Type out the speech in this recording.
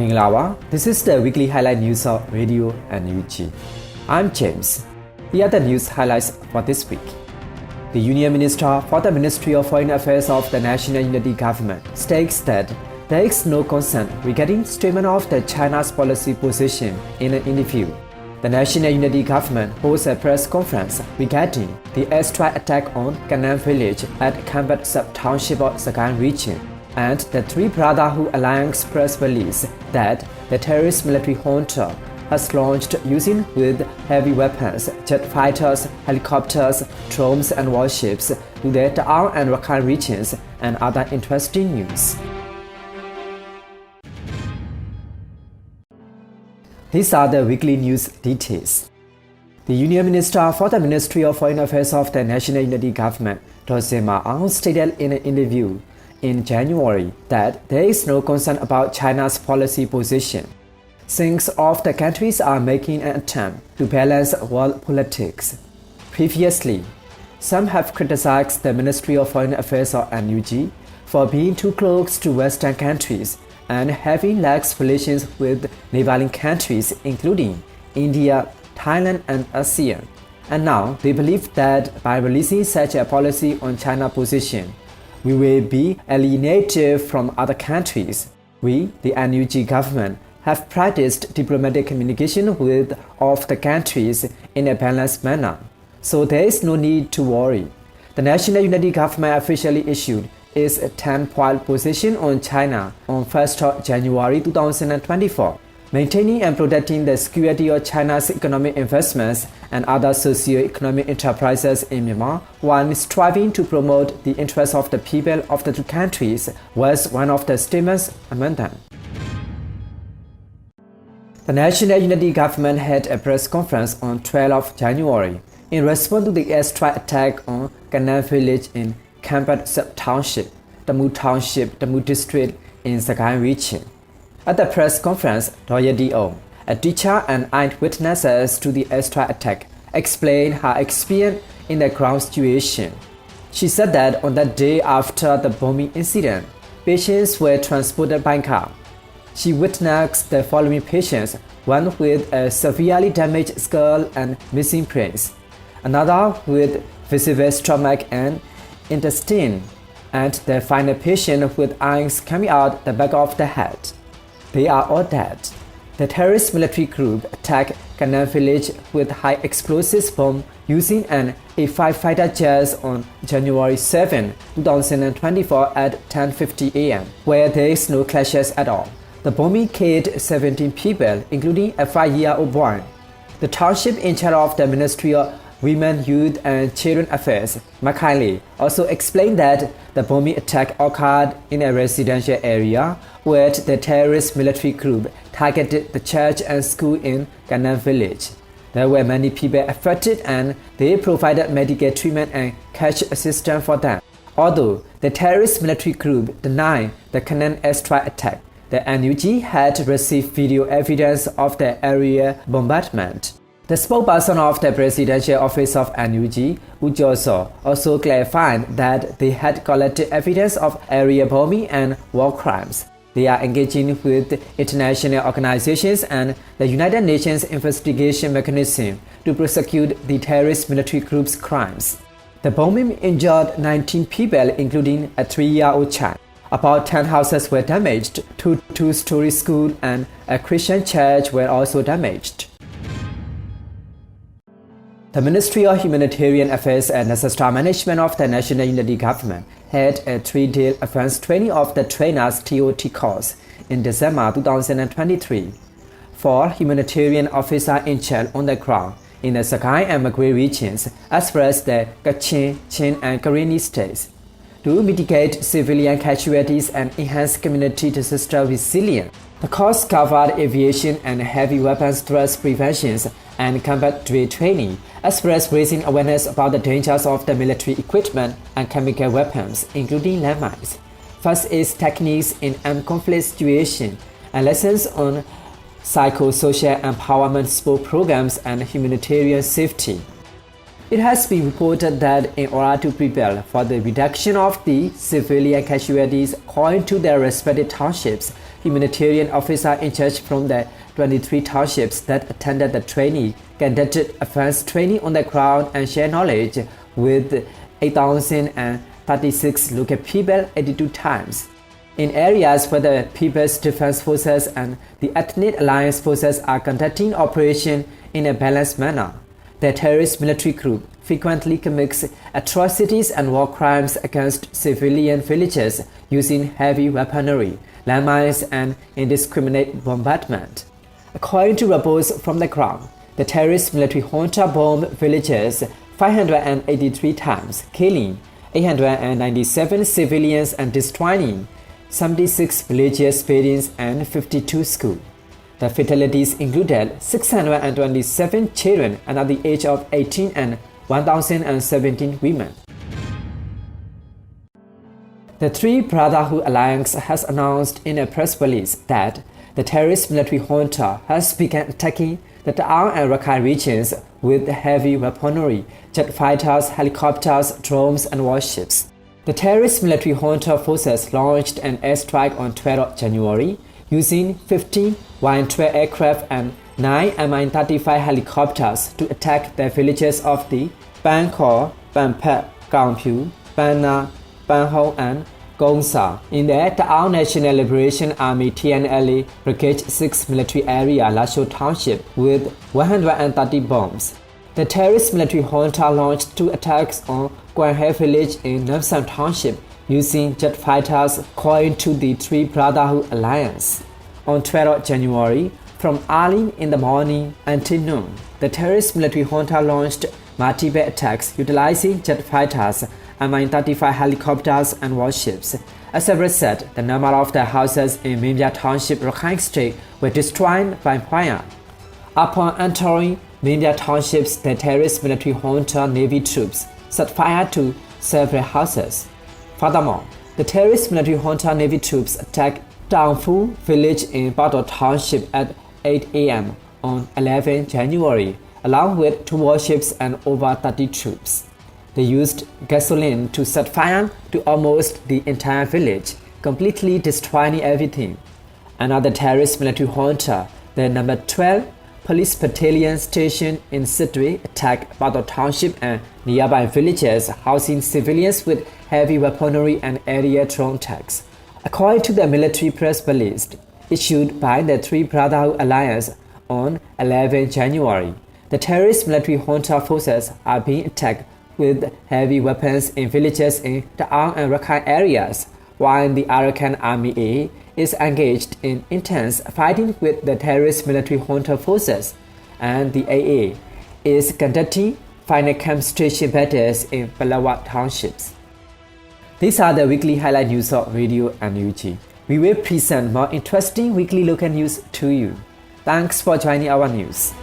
Minglawa, this is the weekly highlight news of Radio NUG. I'm James. Here are the news highlights for this week. The Union Minister for the Ministry of Foreign Affairs of the National Unity Government states that there is no concern regarding statement of the China's policy position in an interview. The National Unity Government holds a press conference regarding the airstrike attack on Kanan village at Khampat Sub-Township of Sagaing Region, and the Three Brotherhood Alliance press release that the terrorist military junta has launched using with heavy weapons, jet fighters, helicopters, drones and warships to the Daw and Rakhine regions and other interesting news. These are the weekly news details. The Union Minister for the Ministry of Foreign Affairs of the National Unity Government, Daw Zin Mar Aung, stated in an interview in January that there is no concern about China's policy position, since all of the countries are making an attempt to balance world politics. Previously, some have criticized the Ministry of Foreign Affairs of NUG for being too close to Western countries and having lax relations with neighboring countries including India, Thailand and ASEAN. And now they believe that by releasing such a policy on China's position, we will be alienated from other countries. We, the NUG government, have practiced diplomatic communication with all of the countries in a balanced manner, so there is no need to worry. The National Unity Government officially issued its 10-point position on China on 1st of January 2024, maintaining and protecting the security of China's economic investments and other socio-economic enterprises in Myanmar, while striving to promote the interests of the people of the two countries, was one of the statements among them. The National Unity Government had a press conference on 12th of January in response to the airstrike attack on Kanan village in Khampat Sub-Township, Tamu Township, Tamu District in Sagaing Region. At the press conference, Daw Zin Mar Aung, a teacher and eyewitnesses to the airstrike attack, explained her experience in the ground situation. She said that on the day after the bombing incident, patients were transported by car. She witnessed the following patients, one with a severely damaged skull and missing brains, another with visible stomach and intestine, and the final patient with eyes coming out the back of the head. They are all dead. The terrorist military group attacked Kanan village with high explosives bomb using an A-5 fighter jet on January 7, 2024 at 10:50 a.m., where there is no clashes at all. The bombing killed 17 people, including a 5-year-old boy. The township in charge of the Ministry of Women, Youth and Children Affairs, Makhali, also explained that the bombing attack occurred in a residential area where the terrorist military group targeted the church and school in Kanan village. There were many people affected and they provided medical treatment and cash assistance for them. Although the terrorist military group denied the Kanan airstrike attack, the NUG had received video evidence of the area bombardment. The spokesperson of the Presidential Office of NUG, Xxxxx, also clarified that they had collected evidence of area bombing and war crimes. They are engaging with international organizations and the United Nations investigation mechanism to prosecute the terrorist military group's crimes. The bombing injured 19 people, including a 3-year-old child. About 10 houses were damaged, 2 two-story schools and a Christian church were also damaged. The Ministry of Humanitarian Affairs and Disaster Management of the National Unity Government had a 3-day advanced training of the trainers TOT course in December 2023 for humanitarian officers in charge on the ground in the Sagaing and Magui regions, as well as the Kachin, Chin and Karenni states, to mitigate civilian casualties and enhance community disaster resilience. The course covered aviation and heavy weapons threat prevention and combat drill training, as well as raising awareness about the dangers of the military equipment and chemical weapons, including landmines, first aid techniques in armed conflict situations, and lessons on psychosocial empowerment support programs and humanitarian safety. It has been reported that in order to prepare for the reduction of the civilian casualties according to their respective townships, humanitarian officer in charge from the 23 townships that attended the training conducted advanced training on the ground and shared knowledge with 8,036 local people 82 times. In areas where the People's Defense Forces and the Ethnic Alliance Forces are conducting operation in a balanced manner, the terrorist military group frequently commits atrocities and war crimes against civilian villages using heavy weaponry, landmines, and indiscriminate bombardment. According to reports from the ground, the terrorist military junta bombed villages 583 times, killing 897 civilians and destroying 76 religious buildings and 52 schools. The fatalities included 627 children under the age of 18 and 1,017 women. The Three Brotherhood Alliance has announced in a press release that the terrorist military junta has begun attacking the Tamu and Rakhine regions with heavy weaponry, jet fighters, helicopters, drones, and warships. The terrorist military junta forces launched an airstrike on 12 January using 15 Y-12 aircraft and 9 Mi-35 helicopters to attack the villages of the Pankor, Pamphat, Kamphu, Panna, Panhong, and Gongsa in the Tamu National Liberation Army TNLA Brigade 6 military area Lasho Township with 130 bombs. The terrorist military junta launched 2 attacks on Guanhe village in Nam-Sam Township using jet fighters according to the Three Brotherhood Alliance. On 12 January, from early in the morning until noon, the terrorist military junta launched multiple attacks utilizing jet fighters, Mi-35 helicopters, and warships. As a result, the number of the houses in Myanmar Township, Rakhine District were destroyed by fire. Upon entering Myanmar Townships, the terrorist military junta Navy troops set fire to several houses. Furthermore, the terrorist military junta Navy troops attacked Tangfu village in Daw Township at 8 a.m. on 11 January, along with 2 warships and over 30 troops. They used gasoline to set fire to almost the entire village, completely destroying everything. Another terrorist military junta, the number 12 Police Battalion stationed in Sidwe, attacked Daw Township and nearby villages, housing civilians with heavy weaponry and area drone attacks. According to the military press release issued by the Three Brotherhood Alliance on 11 January, the terrorist military junta forces are being attacked with heavy weapons in villages in Tamu and Rakhine areas, while the Arakan Army A is engaged in intense fighting with the terrorist military junta forces, and the AA is conducting final camp station battles in Palawat townships. These are the weekly highlight news of Radio NUG. We will present more interesting weekly local news to you. Thanks for joining our news.